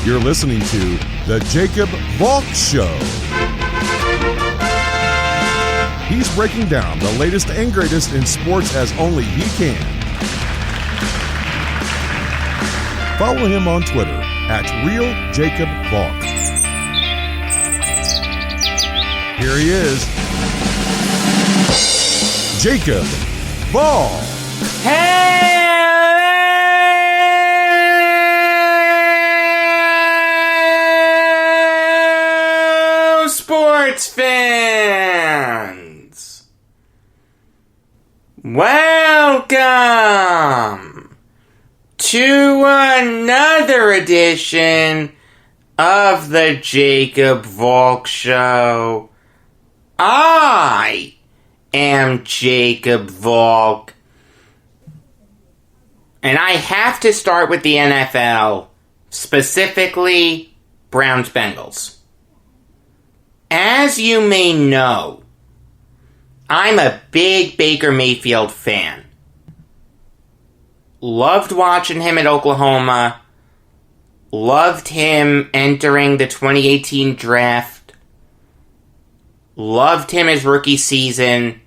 You're listening to The Jacob Valk Show. He's breaking down the latest and greatest in sports as only he can. Follow him on Twitter at RealJacobValk. Here he is, Jacob Valk. Hello, sports fans. Welcome to another edition of the Jacob Valk Show. I am Jacob Valk. And I have to start with the NFL, specifically Browns-Bengals. As you may know, I'm a big Baker Mayfield fan. Loved watching him at Oklahoma. Loved him entering the 2018 draft. Loved him his rookie season.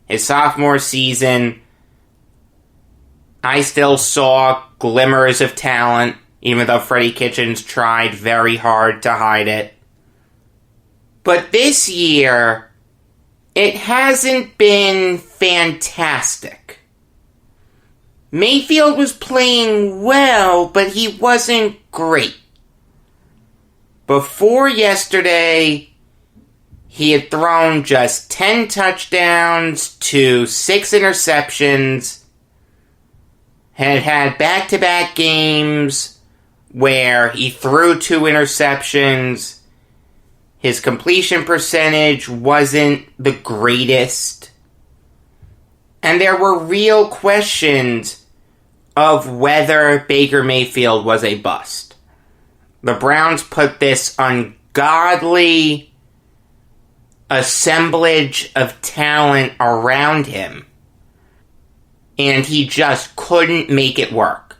His sophomore season, I still saw glimmers of talent, even though Freddie Kitchens tried very hard to hide it. But this year, it hasn't been fantastic. Mayfield was playing well, but he wasn't great. Before yesterday, he had thrown just 10 touchdowns to 6 interceptions, had back-to-back games where he threw 2 interceptions. His completion percentage wasn't the greatest. And there were real questions of whether Baker Mayfield was a bust. The Browns put this ungodly assemblage of talent around him, and he just couldn't make it work.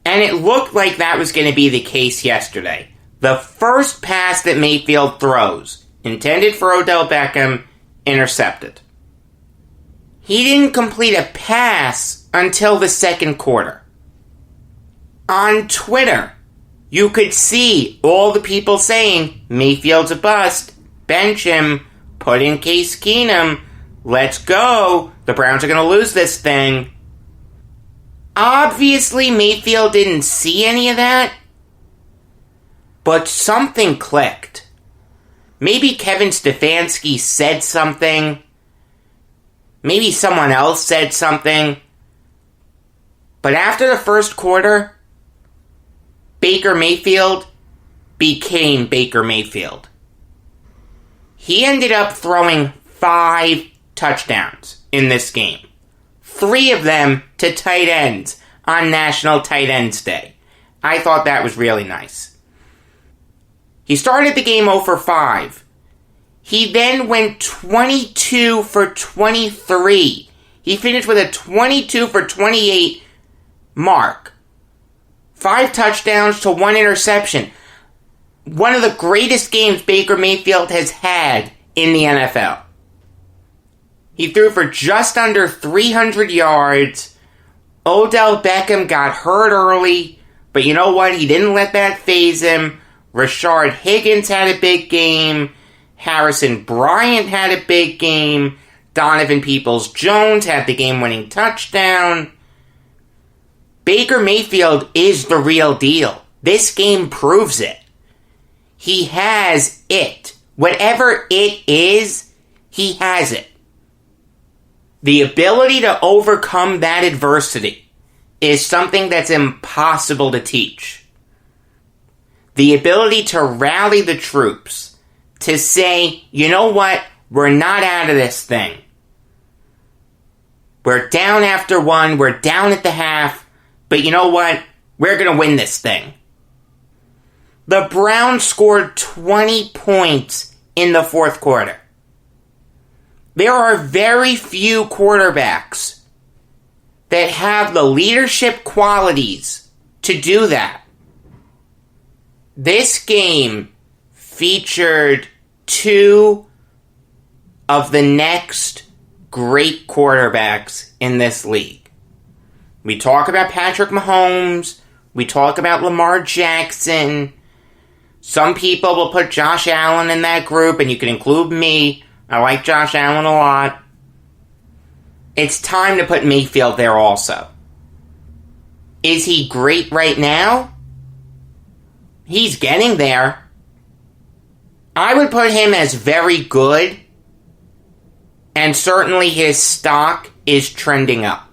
And it looked like that was going to be the case yesterday. The first pass that Mayfield throws, intended for Odell Beckham, intercepted. He didn't complete a pass until the second quarter. On Twitter, you could see all the people saying, Mayfield's a bust, bench him, put in Case Keenum, let's go, the Browns are going to lose this thing. Obviously, Mayfield didn't see any of that, but something clicked. Maybe Kevin Stefanski said something. Maybe someone else said something. But after the first quarter, Baker Mayfield became Baker Mayfield. He ended up throwing 5 touchdowns in this game. 3 of them to tight ends on National Tight Ends Day. I thought that was really nice. He started the game 0 for 5. He then went 22 for 23. He finished with a 22 for 28 mark. 5 touchdowns to 1 interception. One of the greatest games Baker Mayfield has had in the NFL. He threw for just under 300 yards. Odell Beckham got hurt early, but you know what? He didn't let that faze him. Rashard Higgins had a big game. Harrison Bryant had a big game. Donovan Peoples-Jones had the game-winning touchdown. Baker Mayfield is the real deal. This game proves it. He has it. Whatever it is, he has it. The ability to overcome that adversity is something that's impossible to teach. The ability to rally the troops, to say, you know what, we're not out of this thing. We're down after 1, we're down at the half, but you know what, we're going to win this thing. The Browns scored 20 points in the fourth quarter. There are very few quarterbacks that have the leadership qualities to do that. This game featured two of the next great quarterbacks in this league. We talk about Patrick Mahomes. We talk about Lamar Jackson. Some people will put Josh Allen in that group, and you can include me. I like Josh Allen a lot. It's time to put Mayfield there also. Is he great right now? He's getting there. I would put him as very good, and certainly his stock is trending up.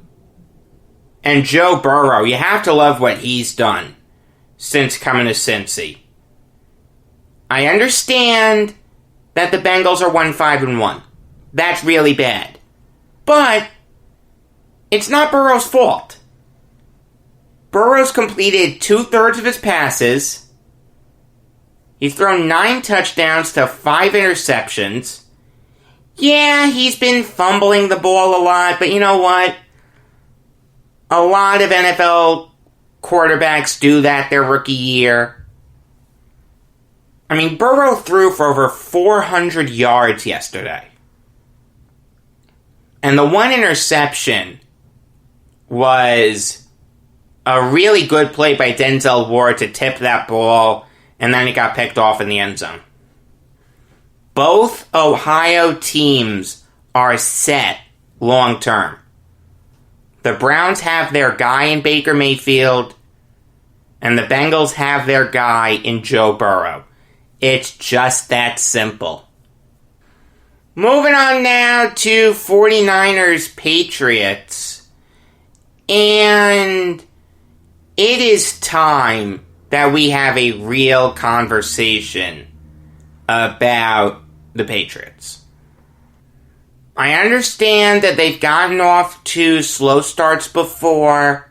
And Joe Burrow, you have to love what he's done since coming to Cincy. I understand that the Bengals are 1-5-1. That's really bad. But it's not Burrow's fault. Burrow's completed 2/3 of his passes. He's thrown 9 touchdowns to 5 interceptions. Yeah, he's been fumbling the ball a lot, but you know what? A lot of NFL quarterbacks do that their rookie year. I mean, Burrow threw for over 400 yards yesterday. And the one interception was a really good play by Denzel Ward to tip that ball, and then it got picked off in the end zone. Both Ohio teams are set long term. The Browns have their guy in Baker Mayfield, and the Bengals have their guy in Joe Burrow. It's just that simple. Moving on now to 49ers Patriots. And it is time that we have a real conversation about the Patriots. I understand that they've gotten off to slow starts before,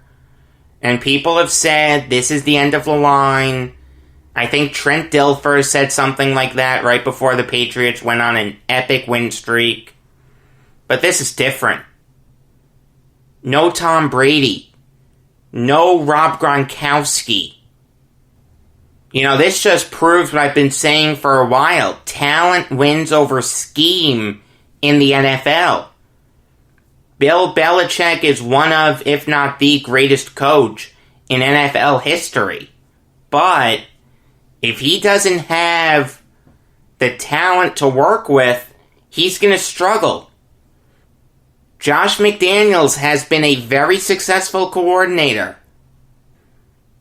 and people have said this is the end of the line. I think Trent Dilfer said something like that right before the Patriots went on an epic win streak. But this is different. No Tom Brady. No Rob Gronkowski. You know, this just proves what I've been saying for a while. Talent wins over scheme in the NFL. Bill Belichick is one of, if not the greatest coach in NFL history. But if he doesn't have the talent to work with, he's going to struggle. Josh McDaniels has been a very successful coordinator.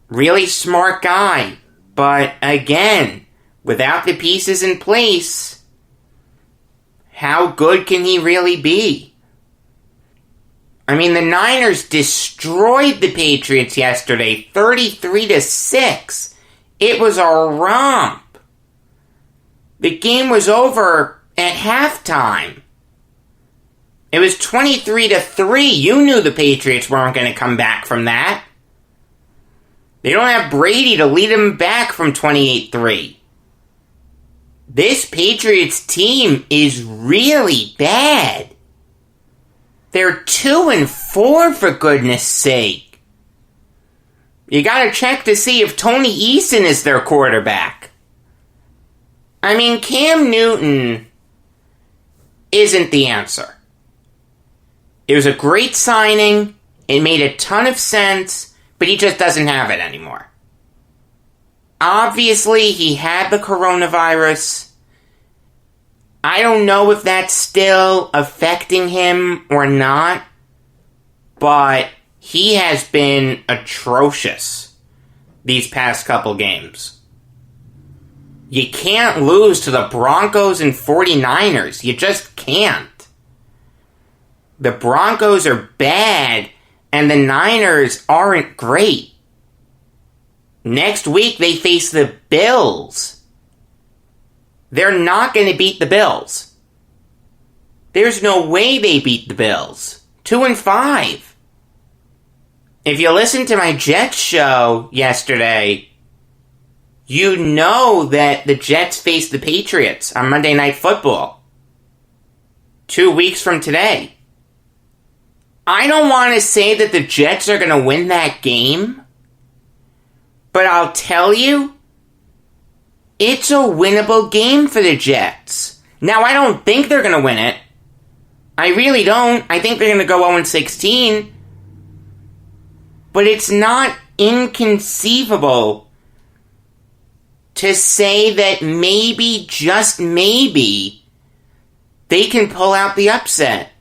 Really smart guy. But again, without the pieces in place, how good can he really be? I mean, the Niners destroyed the Patriots yesterday, 33-6. It was a romp. The game was over at halftime. It was 23-3. You knew the Patriots weren't going to come back from that. They don't have Brady to lead them back from 28-3. This Patriots team is really bad. They're 2-4 for goodness sake. You gotta check to see if Tony Eason is their quarterback. I mean, Cam Newton isn't the answer. It was a great signing. It made a ton of sense, but he just doesn't have it anymore. Obviously, he had the coronavirus. I don't know if that's still affecting him or not, but he has been atrocious these past couple games. You can't lose to the Broncos and 49ers. You just can't. The Broncos are bad, and the Niners aren't great. Next week, they face the Bills. They're not going to beat the Bills. There's no way they beat the Bills. 2-5. If you listened to my Jets show yesterday, you know that the Jets face the Patriots on Monday Night Football. 2 weeks from today. I don't want to say that the Jets are going to win that game, but I'll tell you, It's a winnable game for the Jets. Now, I don't think they're going to win it. I really don't. I think they're going to go 0-16. But it's not inconceivable to say that maybe, just maybe, they can pull out the upset.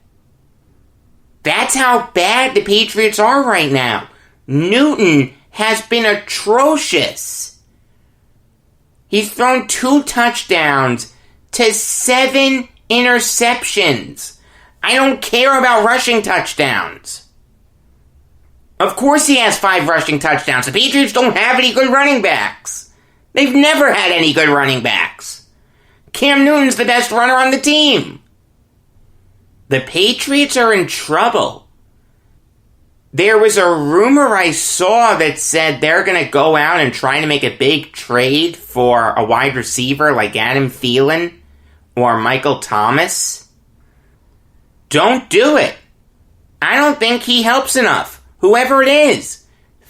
That's how bad the Patriots are right now. Newton has been atrocious. He's thrown 2 touchdowns to 7 interceptions. I don't care about rushing touchdowns. Of course he has 5 rushing touchdowns. The Patriots don't have any good running backs. They've never had any good running backs. Cam Newton's the best runner on the team. The Patriots are in trouble. There was a rumor I saw that said they're going to go out and try to make a big trade for a wide receiver like Adam Thielen or Michael Thomas. Don't do it. I don't think he helps enough. Whoever it is.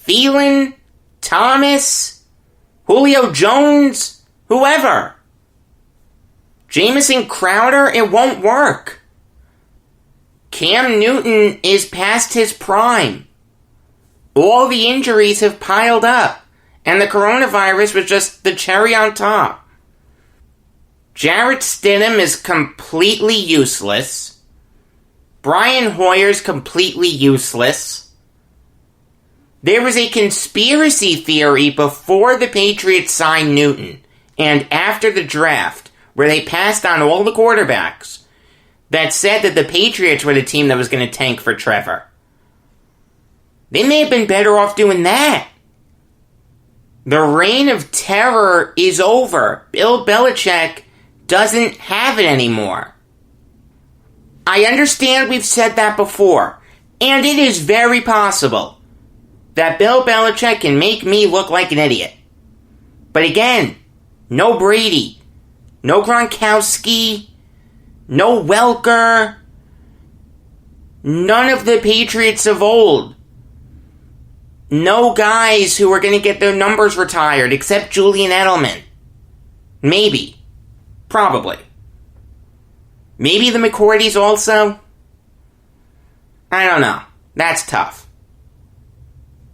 Thielen, Thomas, Julio Jones, whoever. Jamison Crowder, it won't work. Cam Newton is past his prime. All the injuries have piled up, and the coronavirus was just the cherry on top. Jarrett Stidham is completely useless. Brian Hoyer's completely useless. There was a conspiracy theory before the Patriots signed Newton and after the draft, where they passed on all the quarterbacks, that said that the Patriots were the team that was going to tank for Trevor. They may have been better off doing that. The reign of terror is over. Bill Belichick doesn't have it anymore. I understand we've said that before, and it is very possible that Bill Belichick can make me look like an idiot. But again, no Brady, no Gronkowski, no Welker, none of the Patriots of old. No guys who are going to get their numbers retired except Julian Edelman. Maybe. Probably. Maybe the McCourtys also? I don't know. That's tough.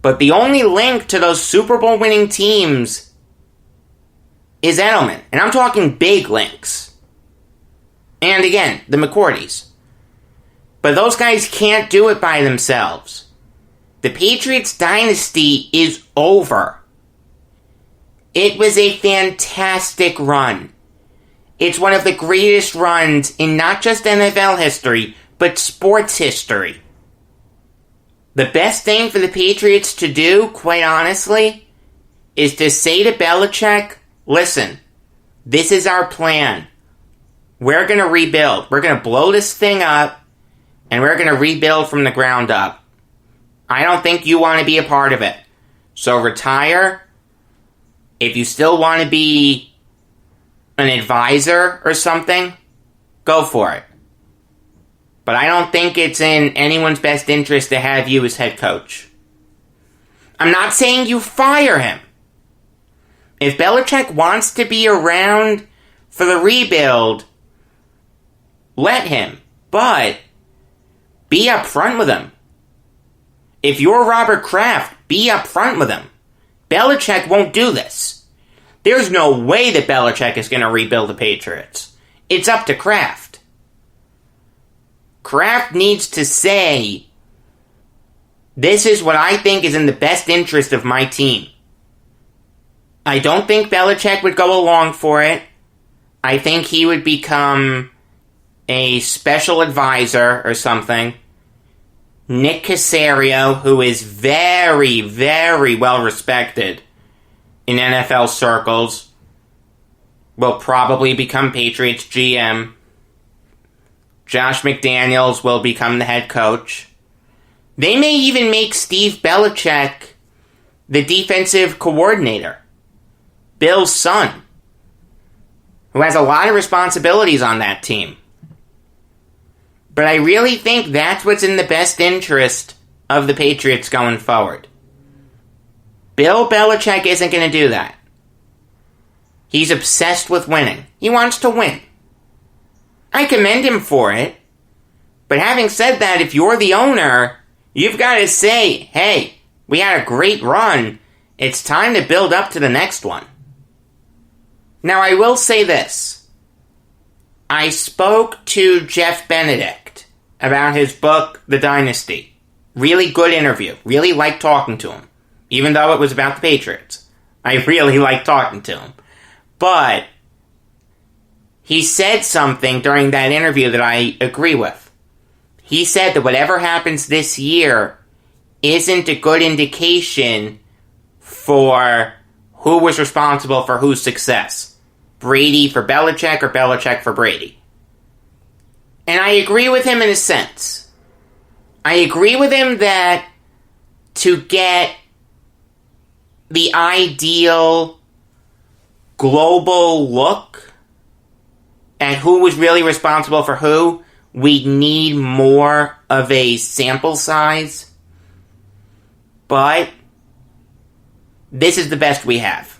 But the only link to those Super Bowl winning teams is Edelman. And I'm talking big links. And again, the McCourtys. But those guys can't do it by themselves. The Patriots dynasty is over. It was a fantastic run. It's one of the greatest runs in not just NFL history, but sports history. The best thing for the Patriots to do, quite honestly, is to say to Belichick, listen, this is our plan. We're going to rebuild. We're going to blow this thing up, and we're going to rebuild from the ground up. I don't think you want to be a part of it. So retire. If you still want to be an advisor or something, go for it. But I don't think it's in anyone's best interest to have you as head coach. I'm not saying you fire him. If Belichick wants to be around for the rebuild, let him. But be upfront with him. If you're Robert Kraft, be upfront with him. Belichick won't do this. There's no way that Belichick is going to rebuild the Patriots. It's up to Kraft. Kraft needs to say, this is what I think is in the best interest of my team. I don't think Belichick would go along for it. I think he would become a special advisor or something. Nick Caserio, who is very, very well respected in NFL circles, will probably become Patriots GM. Josh McDaniels will become the head coach. They may even make Steve Belichick the defensive coordinator. Bill's son, who has a lot of responsibilities on that team. But I really think that's what's in the best interest of the Patriots going forward. Bill Belichick isn't going to do that. He's obsessed with winning. He wants to win. I commend him for it. But having said that, if you're the owner, you've got to say, hey, we had a great run. It's time to build up to the next one. Now, I will say this. I spoke to Jeff Benedict about his book, The Dynasty. Really good interview. Really liked talking to him. Even though it was about the Patriots. I really liked talking to him. But he said something during that interview that I agree with. He said that whatever happens this year isn't a good indication for who was responsible for whose success. Brady for Belichick or Belichick for Brady. And I agree with him in a sense. I agree with him that to get the ideal global look at who was really responsible for who, we need more of a sample size. But this is the best we have.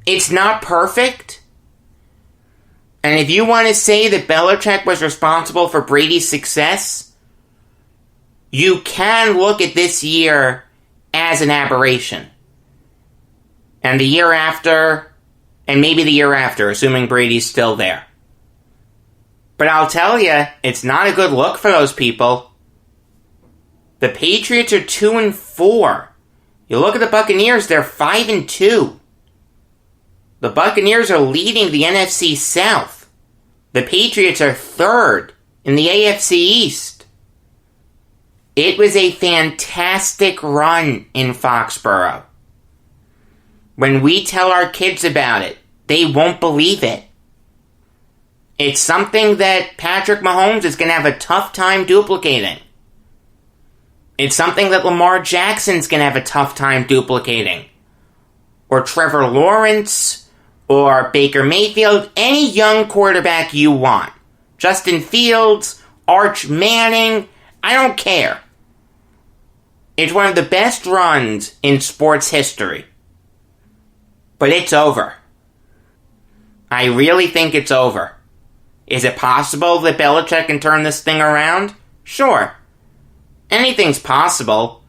It's not perfect. And if you want to say that Belichick was responsible for Brady's success, you can look at this year as an aberration. And the year after, and maybe the year after, assuming Brady's still there. But I'll tell you, it's not a good look for those people. The Patriots are 2-4. You look at the Buccaneers, they're 5-2. The Buccaneers are leading the NFC South. The Patriots are third in the AFC East. It was a fantastic run in Foxborough. When we tell our kids about it, they won't believe it. It's something that Patrick Mahomes is going to have a tough time duplicating. It's something that Lamar Jackson's going to have a tough time duplicating. Or Trevor Lawrence, or Baker Mayfield, any young quarterback you want. Justin Fields, Arch Manning, I don't care. It's one of the best runs in sports history. But it's over. I really think it's over. Is it possible that Belichick can turn this thing around? Sure. Anything's possible.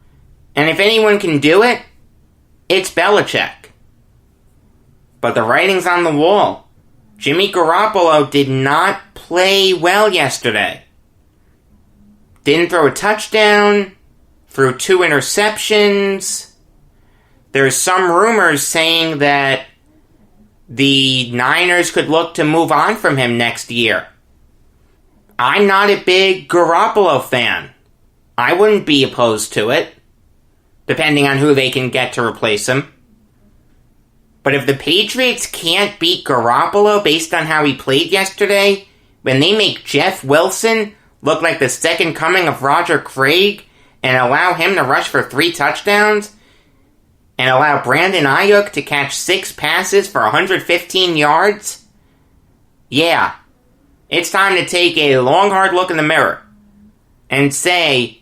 And if anyone can do it, it's Belichick. But the writing's on the wall. Jimmy Garoppolo did not play well yesterday. Didn't throw a touchdown. Threw 2 interceptions. There's some rumors saying that the Niners could look to move on from him next year. I'm not a big Garoppolo fan. I wouldn't be opposed to it, depending on who they can get to replace him. But if the Patriots can't beat Garoppolo based on how he played yesterday, when they make Jeff Wilson look like the second coming of Roger Craig and allow him to rush for 3 touchdowns, and allow Brandon Ayuk to catch 6 passes for 115 yards? Yeah, it's time to take a long, hard look in the mirror and say,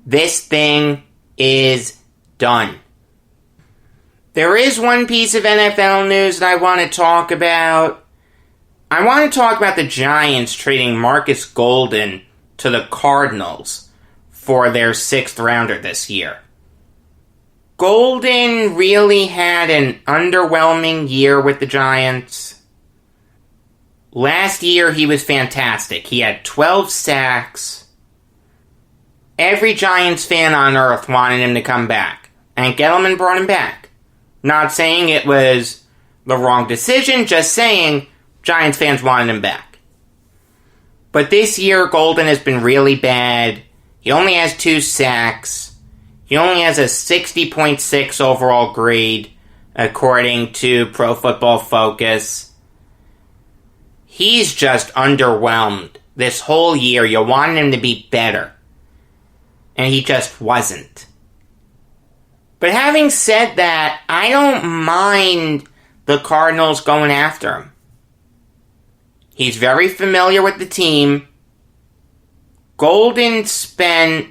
this thing is done. There is one piece of NFL news that I want to talk about. I want to talk about the Giants trading Marcus Golden to the Cardinals for their 6th rounder this year. Golden really had an underwhelming year with the Giants. Last year, he was fantastic. He had 12 sacks. Every Giants fan on earth wanted him to come back. And Gettleman brought him back. Not saying it was the wrong decision, just saying Giants fans wanted him back. But this year, Golden has been really bad. He only has 2 sacks. He only has a 60.6 overall grade, according to Pro Football Focus. He's just underwhelmed this whole year. You wanted him to be better. And he just wasn't. But having said that, I don't mind the Cardinals going after him. He's very familiar with the team. Golden spent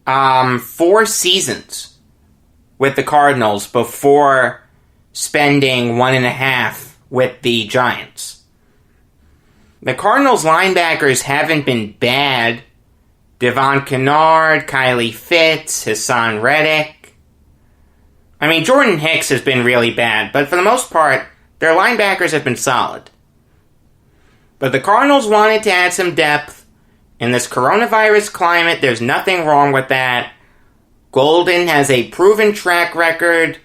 4 seasons with the Cardinals before spending 1.5 with the Giants. The Cardinals linebackers haven't been bad. Devon Kennard, Kylie Fitz, Hassan Reddick. I mean, Jordan Hicks has been really bad, but for the most part, their linebackers have been solid. But the Cardinals wanted to add some depth. In this coronavirus climate, there's nothing wrong with that. Golden has a proven track record.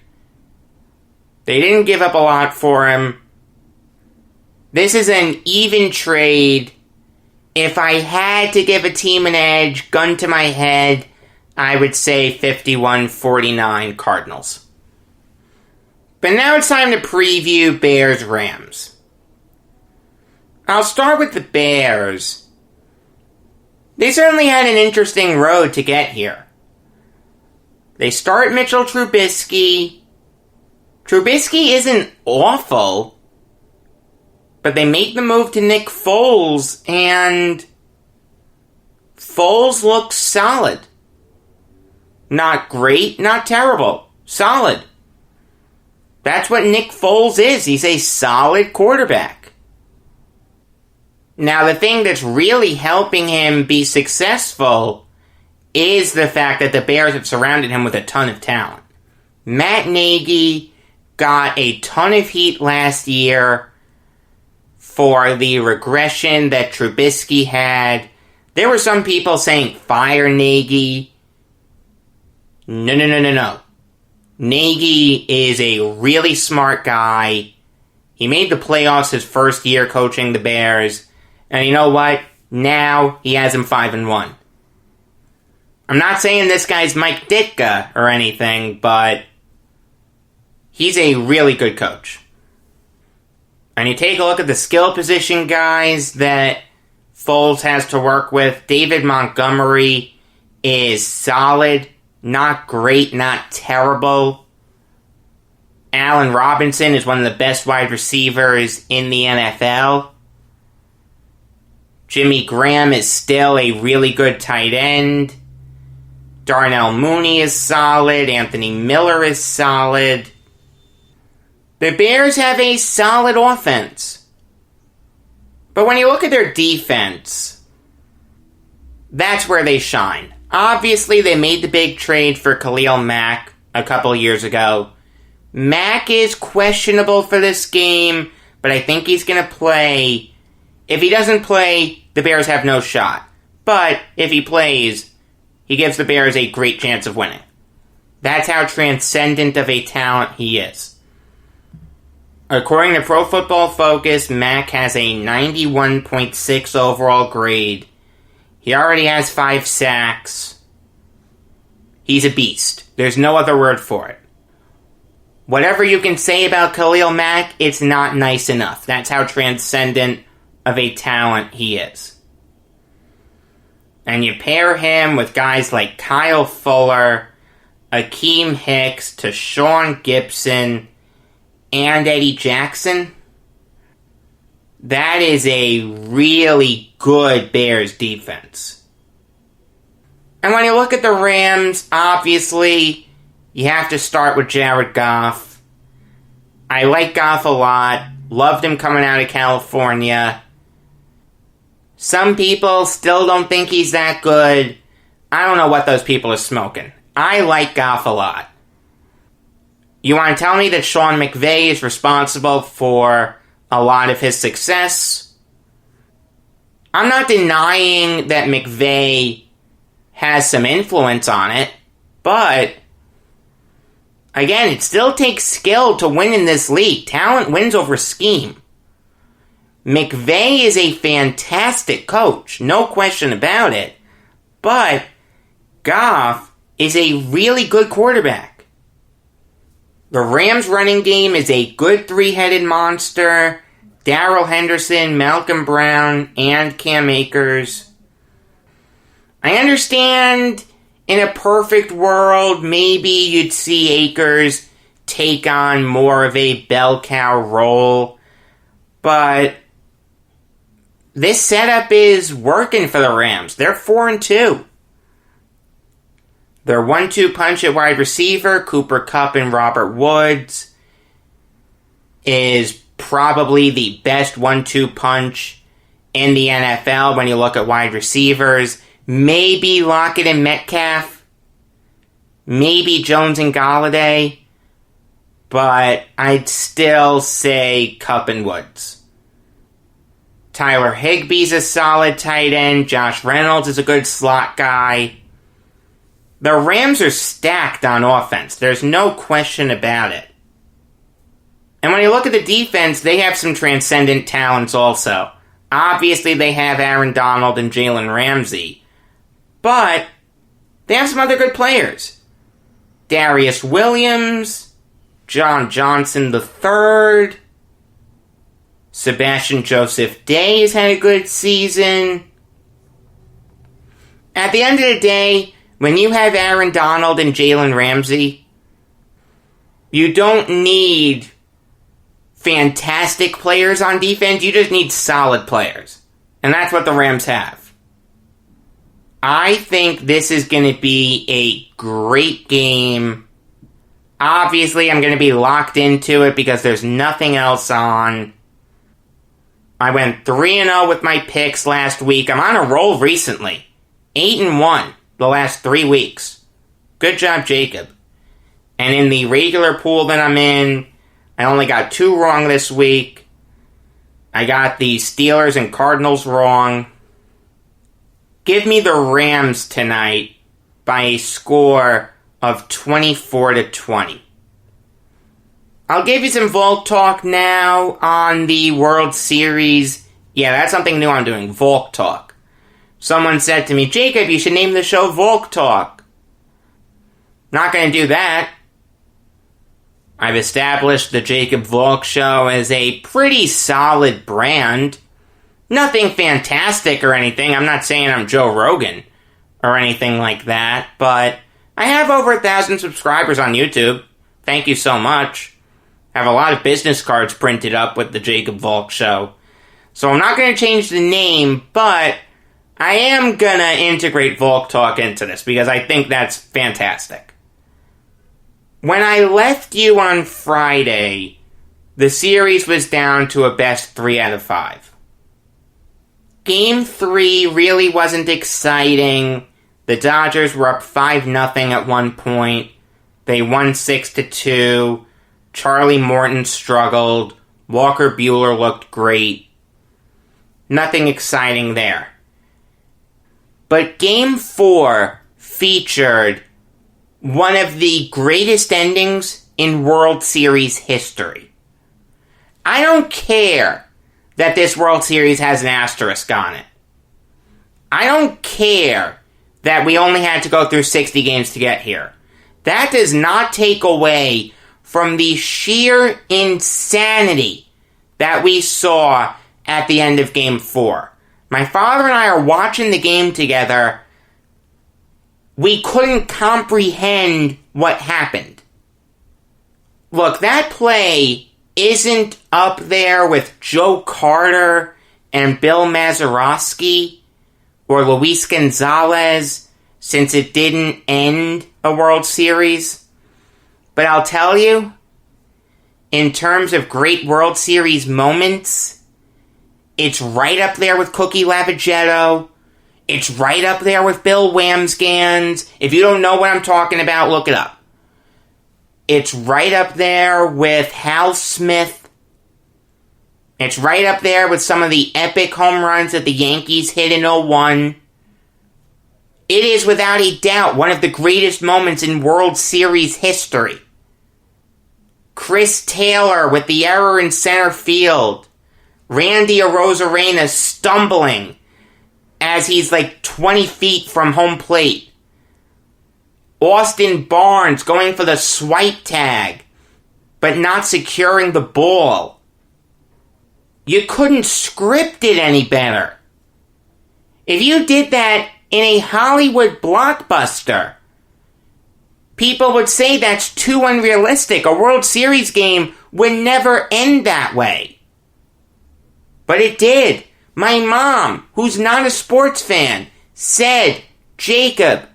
They didn't give up a lot for him. This is an even trade. If I had to give a team an edge, gun to my head, I would say 51-49 Cardinals. But now it's time to preview Bears-Rams. I'll start with the Bears. They certainly had an interesting road to get here. They start Mitchell Trubisky. Trubisky isn't awful, but they make the move to Nick Foles, and Foles looks solid. Not great, not terrible. Solid. That's what Nick Foles is. He's a solid quarterback. Now, the thing that's really helping him be successful is the fact that the Bears have surrounded him with a ton of talent. Matt Nagy got a ton of heat last year for the regression that Trubisky had. There were some people saying, fire Nagy. No. Nagy is a really smart guy. He made the playoffs his first year coaching the Bears. And you know what? Now he has him 5-1. I'm not saying this guy's Mike Ditka or anything, but he's a really good coach. And you take a look at the skill position guys that Foles has to work with. David Montgomery is solid, not great, not terrible. Allen Robinson is one of the best wide receivers in the NFL. Jimmy Graham is still a really good tight end. Darnell Mooney is solid. Anthony Miller is solid. The Bears have a solid offense. But when you look at their defense, that's where they shine. Obviously, they made the big trade for Khalil Mack a couple years ago. Mack is questionable for this game, but I think he's going to play. If he doesn't play, the Bears have no shot. But if he plays, he gives the Bears a great chance of winning. That's how transcendent of a talent he is. According to Pro Football Focus, Mack has a 91.6 overall grade. He already has 5 sacks. He's a beast. There's no other word for it. Whatever you can say about Khalil Mack, it's not nice enough. That's how transcendent of a talent he is. And you pair him with guys like Kyle Fuller, Akeem Hicks, Tashawn Gibson, and Eddie Jackson. That is a really good Bears defense. And when you look at the Rams, obviously, you have to start with Jared Goff. I like Goff a lot. Loved him coming out of California. Some people still don't think he's that good. I don't know what those people are smoking. I like Goff a lot. You want to tell me that Sean McVay is responsible for a lot of his success? I'm not denying that McVay has some influence on it, but again, it still takes skill to win in this league. Talent wins over scheme. McVay is a fantastic coach, no question about it, but Goff is a really good quarterback. The Rams' running game is a good three-headed monster. Darrell Henderson, Malcolm Brown, and Cam Akers. I understand in a perfect world, maybe you'd see Akers take on more of a bell cow role, but this setup is working for the Rams. They're 4-2. Their 1-2 punch at wide receiver, Cooper Kupp and Robert Woods. is probably the best 1-2 punch in the NFL when you look at wide receivers. Maybe Lockett and Metcalf. Maybe Jones and Golladay. But I'd still say Kupp and Woods. Tyler Higbee's a solid tight end. Josh Reynolds is a good slot guy. The Rams are stacked on offense. There's no question about it. And when you look at the defense, they have some transcendent talents also. Obviously, they have Aaron Donald and Jalen Ramsey. But they have some other good players. Darius Williams, John Johnson III, Sebastian Joseph Day has had a good season. At the end of the day, when you have Aaron Donald and Jalen Ramsey, you don't need fantastic players on defense, you just need solid players. And that's what the Rams have. I think this is going to be a great game. Obviously, I'm going to be locked into it because there's nothing else on. I went 3-0 with my picks last week. I'm on a roll recently. 8-1 the last 3 weeks. Good job, Jacob. And in the regular pool that I'm in, I only got 2 wrong this week. I got the Steelers and Cardinals wrong. Give me the Rams tonight by a score of 24-20. I'll give you some Valk talk now on the World Series. Yeah, that's something new I'm doing, Valk talk. Someone said to me, Jacob, you should name the show Valk Talk. Not going to do that. I've established the Jacob Valk Show as a pretty solid brand. Nothing fantastic or anything. I'm not saying I'm Joe Rogan or anything like that, but I have over 1,000 subscribers on YouTube. Thank you so much. I have a lot of business cards printed up with the Jacob Valk Show. So I'm not going to change the name, but I am going to integrate Valk Talk into this because I think that's fantastic. When I left you on Friday, the series was down to a best 3 out of 5. Game 3 really wasn't exciting. The Dodgers were up 5-0 at one point. They won 6-2. Charlie Morton struggled. Walker Buehler looked great. Nothing exciting there. But Game 4 featured one of the greatest endings in World Series history. I don't care that this World Series has an asterisk on it. I don't care that we only had to go through 60 games to get here. That does not take away from the sheer insanity that we saw at the end of Game 4. My father and I are watching the game together. We couldn't comprehend what happened. Look, that play isn't up there with Joe Carter and Bill Mazeroski or Luis Gonzalez since it didn't end a World Series. But I'll tell you, in terms of great World Series moments, it's right up there with Cookie Lavagetto. It's right up there with Bill Wamsgans. If you don't know what I'm talking about, look it up. It's right up there with Hal Smith. It's right up there with some of the epic home runs that the Yankees hit in 01. It is without a doubt one of the greatest moments in World Series history. Chris Taylor with the error in center field. Randy Arozarena stumbling as he's like 20 feet from home plate. Austin Barnes going for the swipe tag, but not securing the ball. You couldn't script it any better. If you did that in a Hollywood blockbuster, people would say that's too unrealistic. A World Series game would never end that way. But it did. My mom, who's not a sports fan, said, Jacob,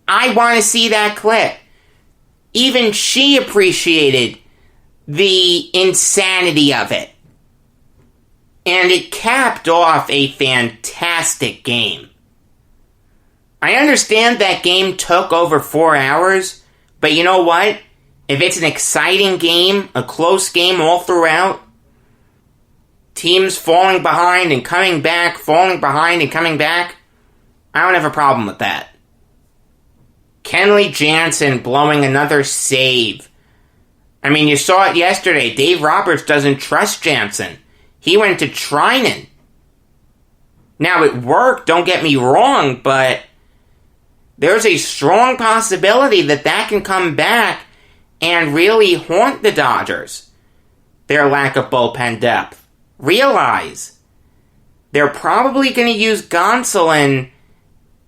I want to see that clip. Even she appreciated the insanity of it. And it capped off a fantastic game. I understand that game took over 4 hours, but you know what? If it's an exciting game, a close game all throughout, teams falling behind and coming back, falling behind and coming back, I don't have a problem with that. Kenley Jansen blowing another save. I mean, you saw it yesterday. Dave Roberts doesn't trust Jansen. He went to Trinan. Now, it worked, don't get me wrong, but there's a strong possibility that that can come back and really haunt the Dodgers. Their lack of bullpen depth. Realize they're probably going to use Gonsolin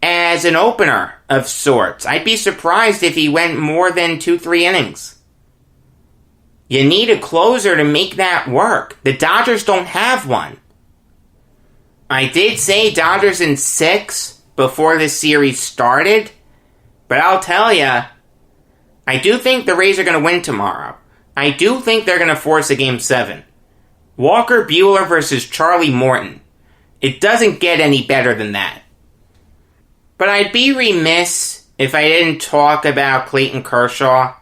as an opener of sorts. I'd be surprised if he went more than 2-3 innings. You need a closer to make that work. The Dodgers don't have one. I did say Dodgers in 6 before this series started, but I'll tell you, I do think the Rays are going to win tomorrow. I do think they're going to force a Game 7. Walker Buehler versus Charlie Morton. It doesn't get any better than that. But I'd be remiss if I didn't talk about Clayton Kershaw.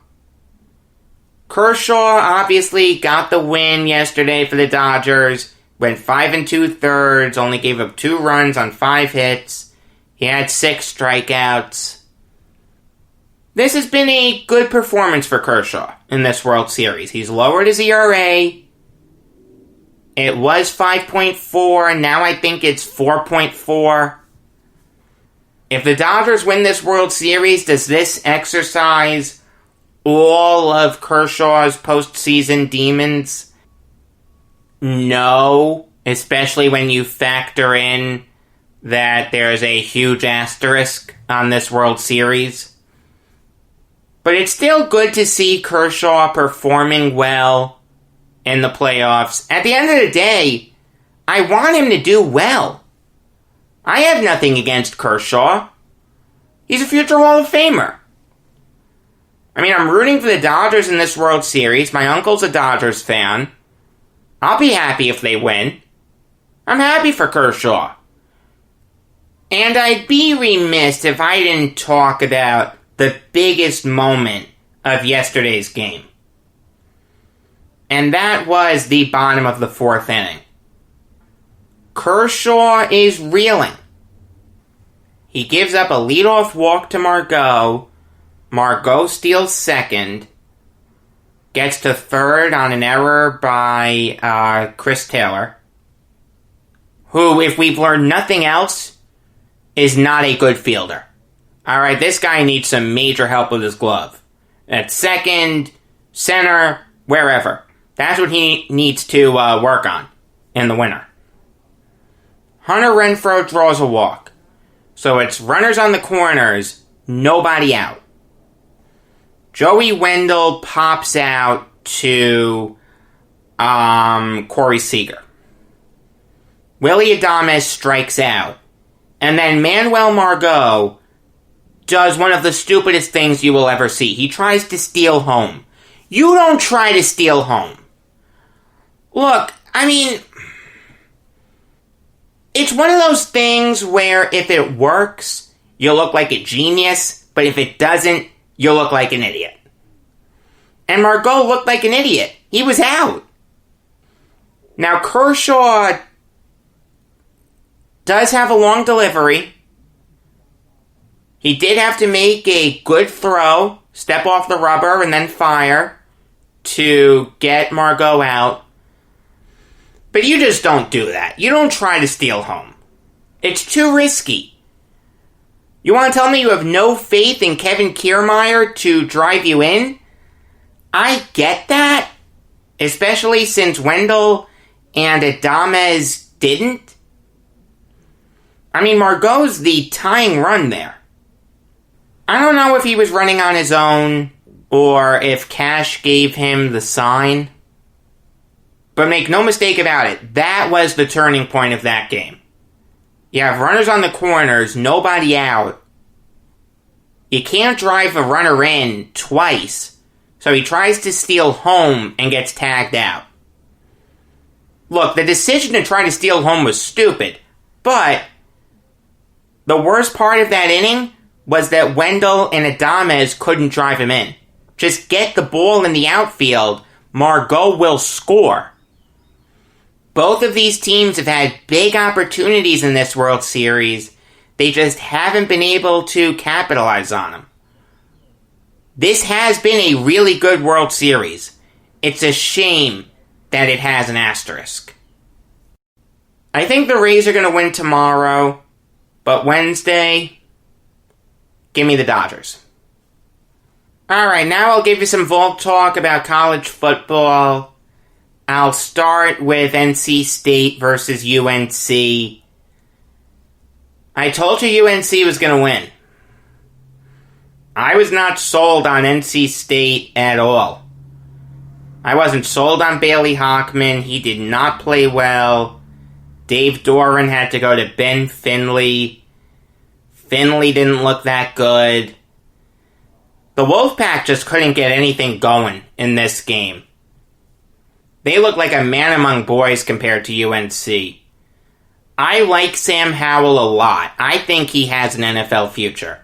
Kershaw obviously got the win yesterday for the Dodgers. Went 5 2/3, only gave up 2 runs on 5 hits. He had 6 strikeouts. This has been a good performance for Kershaw in this World Series. He's lowered his ERA. It was 5.4, now I think it's 4.4. If the Dodgers win this World Series, does this exercise all of Kershaw's postseason demons? No, especially when you factor in that there's a huge asterisk on this World Series. But it's still good to see Kershaw performing well in the playoffs. At the end of the day, I want him to do well. I have nothing against Kershaw. He's a future Hall of Famer. I mean, I'm rooting for the Dodgers in this World Series. My uncle's a Dodgers fan. I'll be happy if they win. I'm happy for Kershaw. And I'd be remiss if I didn't talk about the biggest moment of yesterday's game. And that was the bottom of the 4th inning. Kershaw is reeling. He gives up a leadoff walk to Margot. Margot steals second. Gets to third on an error by Chris Taylor. Who, if we've learned nothing else, is not a good fielder. Alright, this guy needs some major help with his glove. At second, center, wherever. That's what he needs to work on in the winter. Hunter Renfroe draws a walk. So it's runners on the corners, nobody out. Joey Wendell pops out to Corey Seager. Willy Adames strikes out. And then Manuel Margot does one of the stupidest things you will ever see. He tries to steal home. You don't try to steal home. Look, I mean, it's one of those things where if it works, you'll look like a genius, but if it doesn't, you'll look like an idiot. And Margot looked like an idiot. He was out. Now, Kershaw does have a long delivery. He did have to make a good throw, step off the rubber, and then fire to get Margot out. But you just don't do that. You don't try to steal home. It's too risky. You want to tell me you have no faith in Kevin Kiermaier to drive you in? I get that, especially since Wendell and Adames didn't. I mean, Margot's the tying run there. I don't know if he was running on his own or if Cash gave him the sign. But make no mistake about it, that was the turning point of that game. You have runners on the corners, nobody out. You can't drive a runner in twice, So he tries to steal home and gets tagged out. Look, the decision to try to steal home was stupid, but the worst part of that inning was that Wendell and Adames couldn't drive him in. Just get the ball in the outfield, Margot will score. Both of these teams have had big opportunities in this World Series. They just haven't been able to capitalize on them. This has been a really good World Series. It's a shame that it has an asterisk. I think the Rays are going to win tomorrow, but Wednesday, give me the Dodgers. Alright, now I'll give you some Valk talk about college football. I'll start with NC State versus UNC. I told you UNC was going to win. I was not sold on NC State at all. I wasn't sold on Bailey Hockman. He did not play well. Dave Doran had to go to Ben Finley. Finley didn't look that good. The Wolfpack just couldn't get anything going in this game. They look like a man among boys compared to UNC. I like Sam Howell a lot. I think he has an NFL future.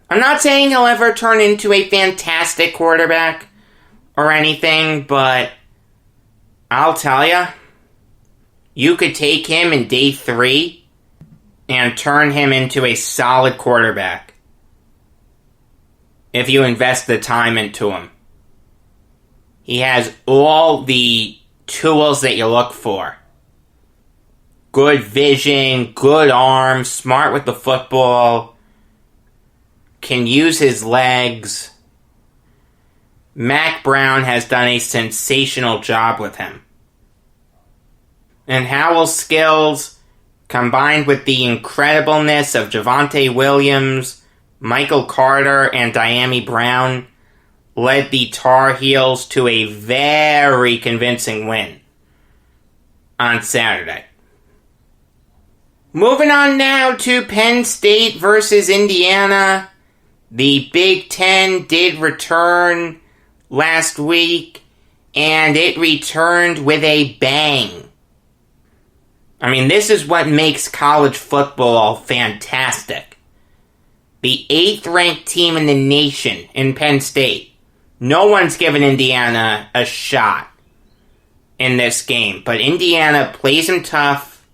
I'm not saying he'll ever turn into a fantastic quarterback or anything, but I'll tell you, you could take him in day 3 and turn him into a solid quarterback if you invest the time into him. He has all the tools that you look for. Good vision, good arm, smart with the football, can use his legs. Mac Brown has done a sensational job with him. And Howell's skills, combined with the incredibleness of Javonte Williams, Michael Carter, and Diami Brown, led the Tar Heels to a very convincing win on Saturday. Moving on now to Penn State versus Indiana. The Big Ten did return last week, and it returned with a bang. I mean, this is what makes college football fantastic. The 8th-ranked team in the nation in Penn State. No one's given Indiana a shot in this game, but Indiana plays them tough.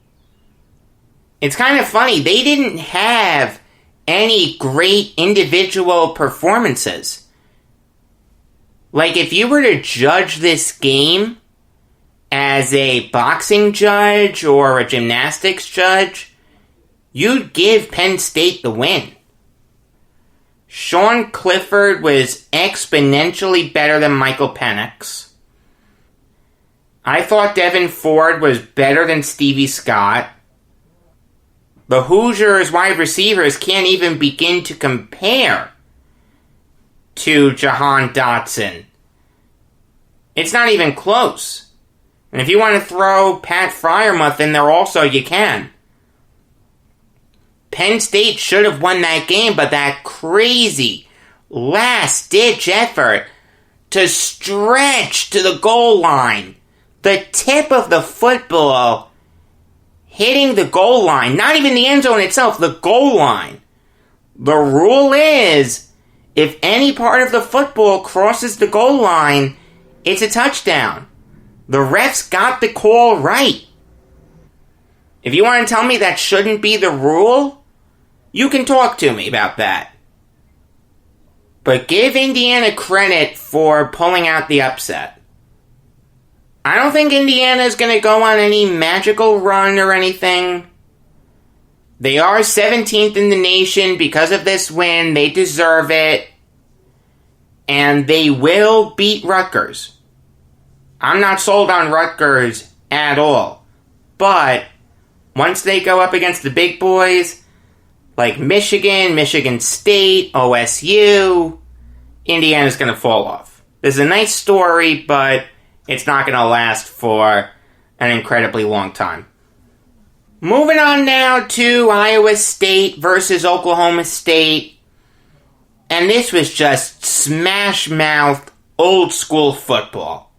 It's kind of funny, they didn't have any great individual performances. Like, if you were to judge this game as a boxing judge or a gymnastics judge, you'd give Penn State the win. Sean Clifford was exponentially better than Michael Penix. I thought Devin Ford was better than Stevie Scott. The Hoosiers wide receivers can't even begin to compare to Jahan Dotson. It's not even close. And if you want to throw Pat Freiermuth in there also, you can. Penn State should have won that game, but that crazy last-ditch effort to stretch to the goal line, the tip of the football hitting the goal line, not even the end zone itself, the goal line. The rule is, if any part of the football crosses the goal line, it's a touchdown. The refs got the call right. If you want to tell me that shouldn't be the rule, you can talk to me about that. But give Indiana credit for pulling out the upset. I don't think Indiana's going to go on any magical run or anything. They are 17th in the nation because of this win. They deserve it. And they will beat Rutgers. I'm not sold on Rutgers at all. But once they go up against the big boys, like Michigan, Michigan State, OSU, Indiana's going to fall off. This is a nice story, but it's not going to last for an incredibly long time. Moving on now to Iowa State versus Oklahoma State. And this was just smash-mouth, old-school football.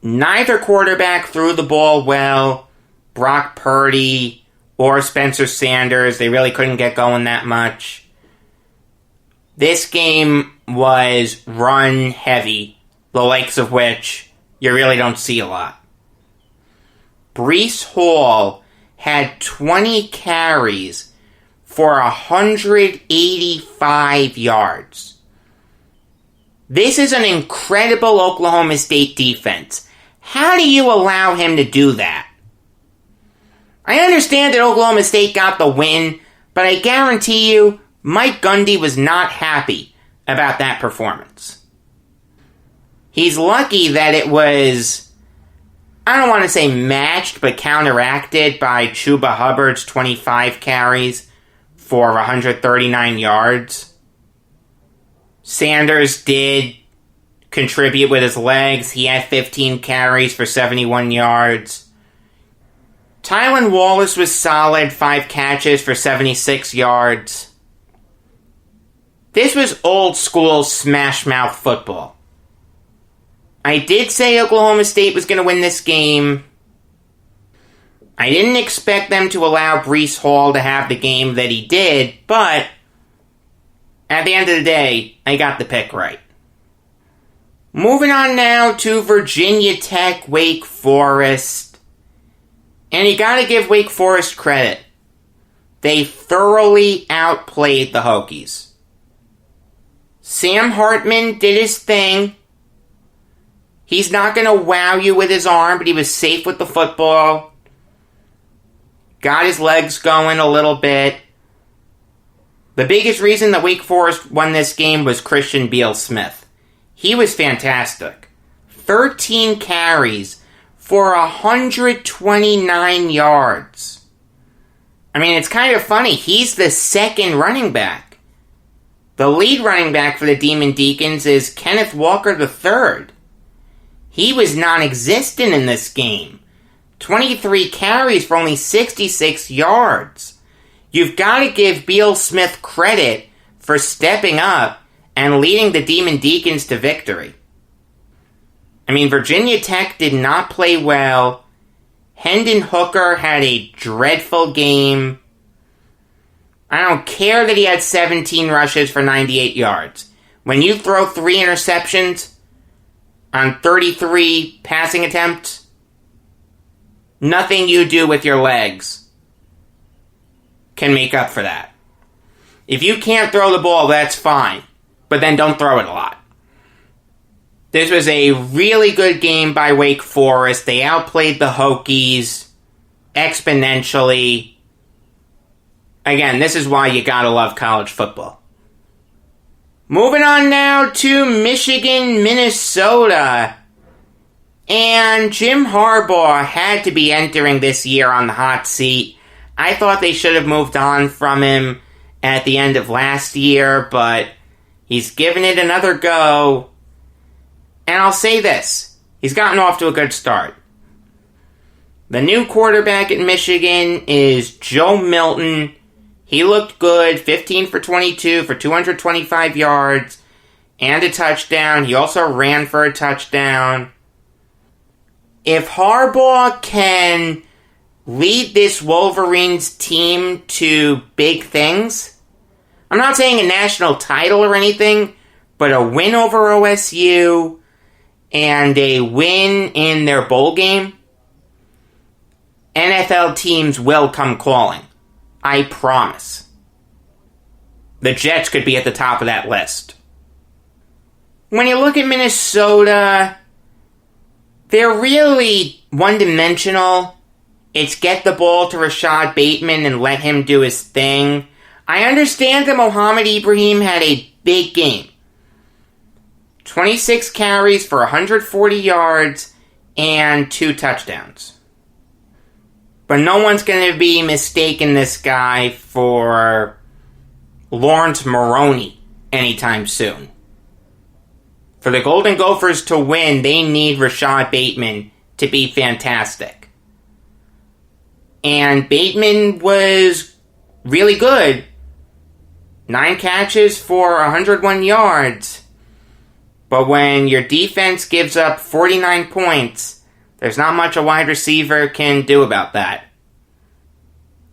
Neither quarterback threw the ball well. Brock Purdy or Spencer Sanders, they really couldn't get going that much. This game was run heavy, the likes of which you really don't see a lot. Breece Hall had 20 carries for 185 yards. This is an incredible Oklahoma State defense. How do you allow him to do that? I understand that Oklahoma State got the win, but I guarantee you, Mike Gundy was not happy about that performance. He's lucky that it was, I don't want to say matched, but counteracted by Chuba Hubbard's 25 carries for 139 yards. Sanders did contribute with his legs. He had 15 carries for 71 yards. Tylan Wallace was solid, 5 catches for 76 yards. This was old school smash mouth football. I did say Oklahoma State was going to win this game. I didn't expect them to allow Breece Hall to have the game that he did, but at the end of the day, I got the pick right. Moving on now to Virginia Tech, Wake Forest. And you gotta give Wake Forest credit. They thoroughly outplayed the Hokies. Sam Hartman did his thing. He's not gonna wow you with his arm, but he was safe with the football. Got his legs going a little bit. The biggest reason that Wake Forest won this game was Christian Beal-Smith. He was fantastic. 13 carries for 129 yards. I mean, it's kind of funny. He's the second running back. The lead running back for the Demon Deacons is Kenneth Walker III. He was non-existent in this game. 23 carries for only 66 yards. You've got to give Beal-Smith credit for stepping up and leading the Demon Deacons to victory. I mean, Virginia Tech did not play well. Hendon Hooker had a dreadful game. I don't care that he had 17 rushes for 98 yards. When you throw 3 interceptions on 33 passing attempts, nothing you do with your legs can make up for that. If you can't throw the ball, that's fine. But then don't throw it a lot. This was a really good game by Wake Forest. They outplayed the Hokies exponentially. Again, this is why you gotta love college football. Moving on now to Michigan, Minnesota. And Jim Harbaugh had to be entering this year on the hot seat. I thought they should have moved on from him at the end of last year, but he's given it another go. And I'll say this, he's gotten off to a good start. The new quarterback at Michigan is Joe Milton. He looked good, 15 for 22 for 225 yards and a touchdown. He also ran for a touchdown. If Harbaugh can lead this Wolverines team to big things, I'm not saying a national title or anything, but a win over OSU and a win in their bowl game, NFL teams will come calling. I promise. The Jets could be at the top of that list. When you look at Minnesota, they're really one-dimensional. It's get the ball to Rashad Bateman and let him do his thing. I understand that Mohamed Ibrahim had a big game. 26 carries for 140 yards and 2 touchdowns. But no one's going to be mistaking this guy for Lawrence Maroney anytime soon. For the Golden Gophers to win, they need Rashad Bateman to be fantastic. And Bateman was really good 9 catches for 101 yards. But when your defense gives up 49 points, there's not much a wide receiver can do about that.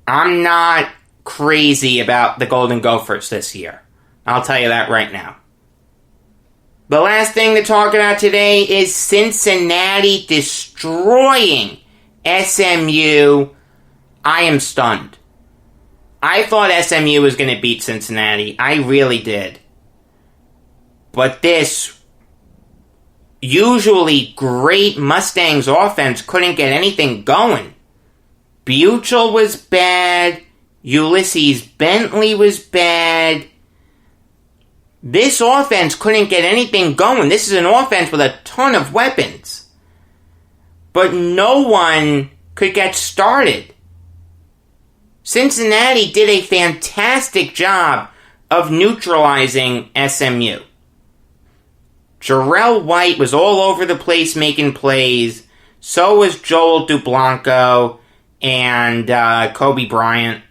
I'm not crazy about the Golden Gophers this year. I'll tell you that right now. The last thing to talk about today is Cincinnati destroying SMU. I am stunned. I thought SMU was going to beat Cincinnati. I really did. But this usually great Mustangs offense couldn't get anything going. Buechel was bad. Ulysses Bentley was bad. This offense couldn't get anything going. This is an offense with a ton of weapons. But no one could get started. Cincinnati did a fantastic job of neutralizing SMU. Jarrell White was all over the place making plays. So was Joel Dublanco and Kobe Bryant.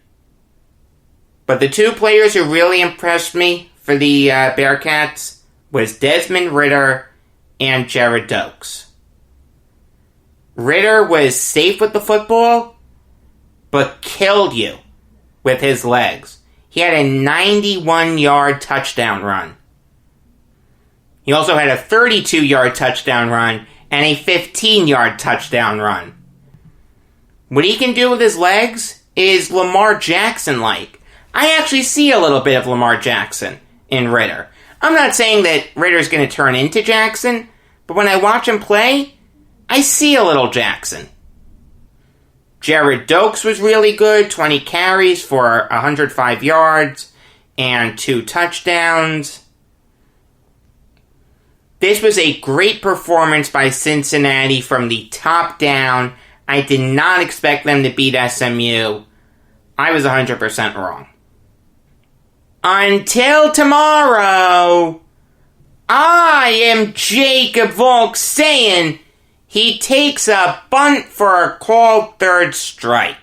But the 2 players who really impressed me for the Bearcats was Desmond Ridder and Jared Dokes. Ridder was safe with the football, but killed you with his legs. He had a 91-yard touchdown run. He also had a 32-yard touchdown run and a 15-yard touchdown run. What he can do with his legs is Lamar Jackson-like. I actually see a little bit of Lamar Jackson in Ridder. I'm not saying that Ridder's going to turn into Jackson, but when I watch him play, I see a little Jackson. Jared Dokes was really good, 20 carries for 105 yards and 2 touchdowns. This was a great performance by Cincinnati from the top down. I did not expect them to beat SMU. I was 100% wrong. Until tomorrow, I am Jacob Valk saying he takes a bunt for a called third strike.